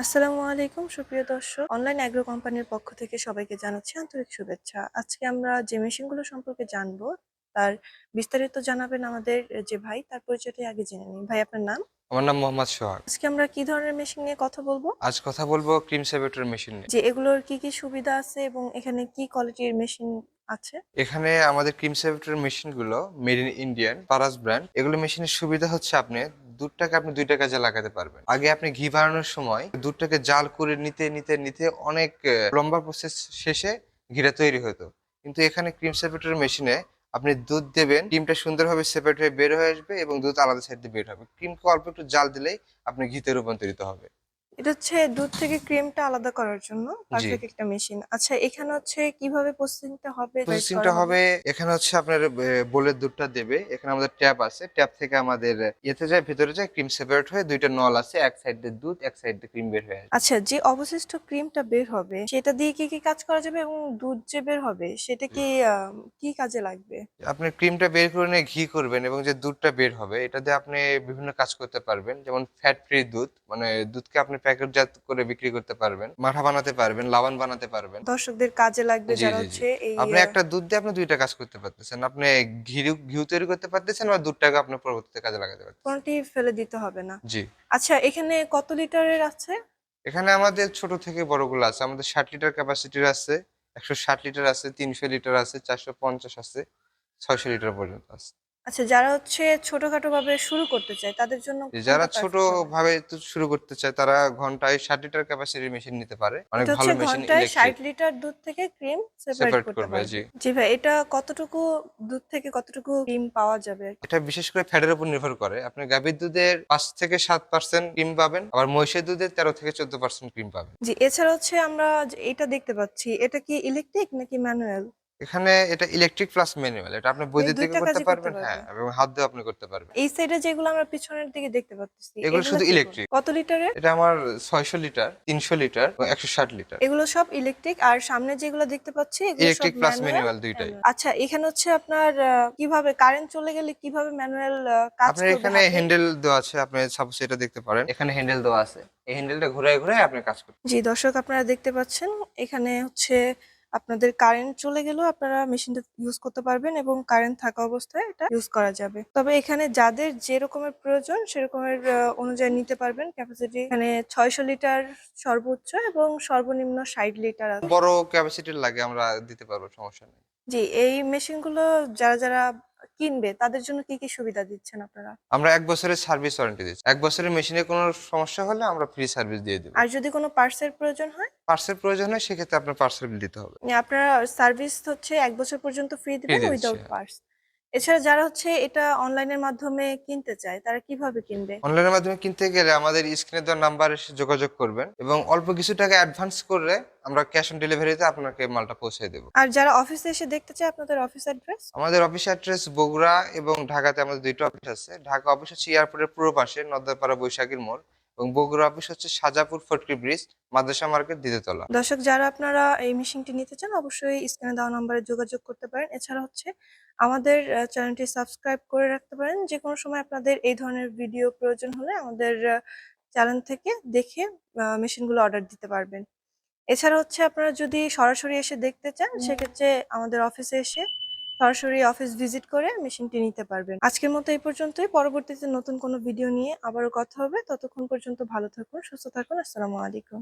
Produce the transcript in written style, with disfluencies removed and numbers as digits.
আসসালামু আলাইকুম সুপ্রিয় দর্শক। অনলাইন অ্যাগ্রো কোম্পানির পক্ষ থেকে সবাইকে জানাচ্ছি আন্তরিক শুভেচ্ছা। আজকে আমরা যে মেশিনগুলো সম্পর্কে জানবো, তার বিস্তারিত জানাবেন আমাদের যে ভাই, তার পরিচয়টা আগে জেনে নিই। ভাই আপনার নাম? আমার নাম মোহাম্মদ সোহাগ। আজকে আমরা কি ধরনের মেশিন নিয়ে কথা বলবো? আজ কথা বলবো ক্রিম সেপারেটর মেশিন নিয়ে। যে এগুলোর কি সুবিধা আছে এবং এখানে কি কোয়ালিটির মেশিন আছে? এখানে আমাদের ক্রিম সেপারেটর মেশিনগুলো made in Indian Paras brand. এগুলো মেশিনের সুবিধা হচ্ছে দুধটাকে আপনি ২টা কাজে লাগাতে পারবেন। আগে আপনি ঘি বানানোর সময় দুধটাকে জাল করে নিতে অনেক লম্বা প্রসেস শেষে ঘিটা তৈরি হতো। কিন্তু এখানে ক্রিম সেপারেটর মেশিনে আপনি দুধ দেবেন, ক্রিমটা সুন্দরভাবে সেপারেট হয়ে বের হয়ে আসবে এবং দুধ আলাদা সাইড দিয়ে বের হবে। ক্রিমকে অল্প একটু জাল দিলেই আপনি ঘিতে রূপান্তরিত হবে। এটা হচ্ছে দুধ থেকে ক্রিমটা আলাদা করার জন্য জি। পারফেক্ট একটা মেশিন। আচ্ছা, এখানে হচ্ছে কিভাবে প্রসেসিংটা হবে, গাইড প্রসেসিংটা করা হবে? হবে এখানে হচ্ছে আপনার বোলের দুধটা দেবে। এখানে আমাদের ট্যাপ আছে। ট্যাপ থেকে আমাদের ইয়েতে যায়, ভেতরে যায়, ক্রিম সেপারেট হয়ে ২ টা নল আছে। এক সাইড দিয়ে দুধ, এক সাইড দিয়ে ক্রিম বের হয়ে আসবে। আচ্ছা, যে অবশিষ্ট ক্রিমটা বের হবে সেটা দিয়ে কি কাজ করা যাবে এবং দুধ যে বের হবে সেটা জি। কি কাজে লাগবে? আপনি ক্রিমটা বের করে নিয়ে ঘি করবেন এবং যে দুধটা বের হবে এটা দিয়ে আপনি বিভিন্ন কাজ করতে পারবেন। যেমন ফ্যাট ফ্রি দুধ, মানে দুধকে আপনি প্যাকেটজাত করে বিক্রি করতে পারবেন। মাঠা বানাতে পারবেন, লাবান বানাতে পারবেন। দর্শকদের কাজে লাগবে জি, যারা জি, জি। হচ্ছে এই আপনি একটা দুধ দিয়ে আপনি ২ টা কাজ করতে পারতেছেন। আপনি ঘিউ তৈরি করতে পারতেছেন বা দুধটাকে আপনি পরবর্তীতে কাজে লাগাতে পারতেছেন। কোনটি ফেলে দিতে হবে না। জি। আচ্ছা, এখানে কত লিটারের আছে? এখানে আমাদের ছোট থেকে বড়গুলো আছে। আমাদের ৬০ লিটার ক্যাপাসিটির আছে, ১৬০ লিটার আছে, ৩০০ লিটার আছে, ৪৫০ আছে, ৬০০ লিটার পর্যন্ত আছে। আচ্ছা, যারা হচ্ছে ছোটখাটো ভাবে শুরু করতে চায় তাদের জন্য যারা কোনটা ছোট পারফেক্ট হবে? ভাবে শুরু করতে চায় তারা ঘন্টায় ৬০ লিটার ক্যাপাসিটির মেশিন নিতে পারে। অনেক এটা হচ্ছে ভালো মেশিন ঘন্টায় ইলেকট্রিক ৬০ লিটার দুধ থেকে ক্রিম সেপারেট সেপারেট করতে করবে। পারবে। জি। জি ভাই, এটা কতটুকু দুধ থেকে কতটুকু ক্রিম পাওয়া যাবে? এটা বিশেষ করে ফ্যাটের উপর নির্ভর করে। আপনি গাভীর দুধের ৫ থেকে ৭% ক্রিম পাবেন। আবার মহিষের দুধের ১৩ থেকে ১৪% ক্রিম পাবেন। জি, এছাড়া হচ্ছে আমরা যে এটা দেখতে পাচ্ছি, এটা কি ইলেকট্রিক নাকি ম্যানুয়াল? এখানে এটা ইলেকট্রিক প্লাস ম্যানুয়াল। এটা আপনি এই ২ বৈদ্যুতিকও টা করতে কাজই করতে পারবেন, পারবে। হ্যাঁ, এবং হাত দিয়েও আপনি করতে পারবেন। এই সাইডে যেগুলো আমরা পিছনের দিকে দেখতে পাচ্তেছি, এগুলো এগুলা শুধু কি কোন? ইলেকট্রিক। কত লিটারের? এটা আমার ৬০০ লিটার, ৩০০ লিটার এবং ১৬০ লিটার। এগুলো সব ইলেকট্রিক। আর সামনে যেগুলো দেখতে পাচ্ছি এগুলো সব ইলেকট্রিক প্লাস ম্যানুয়াল। ম্যানুয়াল ২ টাই। আচ্ছা, এখানে হচ্ছে আপনার কিভাবে কারেন্ট চলে গেলে কিভাবে ম্যানুয়াল কাজ আপনার করবে এখানে হাতে? হ্যান্ডেল দেওয়া আছে। আপনি সাপোজ এটা দেখতে পারেন। এখানে হ্যান্ডেল দেওয়া আছে। এই হ্যান্ডেলটা ঘুরায় আপনি কাজ করবেন। জি, দর্শক আপনারা দেখতে পাচ্ছেন এখানে হচ্ছে আপনাদের কারেন্ট চলে গেলেও আপনারা মেশিনটা ইউজ করতে পারবেন এবং কারেন্ট থাকা অবস্থায় এটা ইউজ করা যাবে। তবে এখানে যাদের যে রকমের প্রয়োজন সেরকমের অনুযায়ী নিতে পারবেন। ক্যাপাসিটি এখানে ৬০০ লিটার সর্বোচ্চ এবং সর্বনিম্ন ৬০ লিটার আছে। বড় ক্যাপাসিটির লাগে আমরা দিতে পারবো, সমস্যা নেই। জি, এই মেশিনগুলো যারা কিনবে তাদের জন্য কি সুবিধা দিচ্ছেন আপনারা? আমরা ১ বছরের সার্ভিস ওয়ারেন্টি দিচ্ছি। ১ বছরের মেশিনে কোনো সমস্যা হলে আমরা ফ্রি সার্ভিস দিয়ে দিব। আর যদি কোনো পার্টসের প্রয়োজন হয়? পার্টসের প্রয়োজন হয় সেক্ষেত্রে আপনার পার্সেল বিল দিতে হবে। আপনারা সার্ভিস হচ্ছে ১ বছর পর্যন্ত ফ্রি ফ্রি দিবেন দিয়ে দিচ্ছি, উইথআউট হ্যাঁ। পার্টস। এছাড়া যারা হচ্ছে এটা অনলাইনের মাধ্যমে কিনতে চায় তারা কিভাবে কিনবে? অনলাইনের মাধ্যমে কিনতে গেলে আমাদের স্ক্রিনে দেওয়া নাম্বারে এসে যোগাযোগ করবেন এবং অল্প কিছু টাকা অ্যাডভান্স করলে আমরা ক্যাশ অন ডেলিভারিতে আপনাকে মালটা পৌঁছে দেব। আর যারা অফিসে এসে দেখতে চায় আপনাদের অফিস অ্যাড্রেস? আমাদের অফিস অ্যাড্রেস বগুড়া এবং ঢাকাতে আমাদের ২ টা অফিস আছে। ঢাকা অফিস হচ্ছে এয়ারপোর্টের পূর্ব পাশে নদ্দারপাড়া বৈশাখীর মোড় এবং বগুড়া অফিস হচ্ছে শাহজাপুর ফটকি ব্রিজ, মাদ্রাসা মার্কেট, দ্বিতীয় তলা। দর্শক, যারা আপনারা এই মেশিনটি নিতে চান অবশ্যই স্ক্রিনে দেওয়া নম্বরে যোগাযোগ করতে পারেন। এছাড়া হচ্ছে আমাদের চ্যানেলটি সাবস্ক্রাইব করে রাখতে পারেন। যেকোনো সময় আপনাদের এই ধরনের ভিডিও প্রয়োজন হলে আমাদের চ্যানেল থেকে দেখে মেশিনগুলো অর্ডার দিতে পারবেন। এছাড়া হচ্ছে আপনারা যদি সরাসরি এসে দেখতে চান সেক্ষেত্রে আমাদের অফিসে এসে সরাসরি অফিস ভিজিট করে মেশিনটি নিতে পারবেন। আজকের মতো এই পর্যন্তই। পরবর্তীতে নতুন কোনো ভিডিও নিয়ে আবারও কথা হবে। ততক্ষণ পর্যন্ত ভালো থাকুন, সুস্থ থাকুন। আসসালামু আলাইকুম।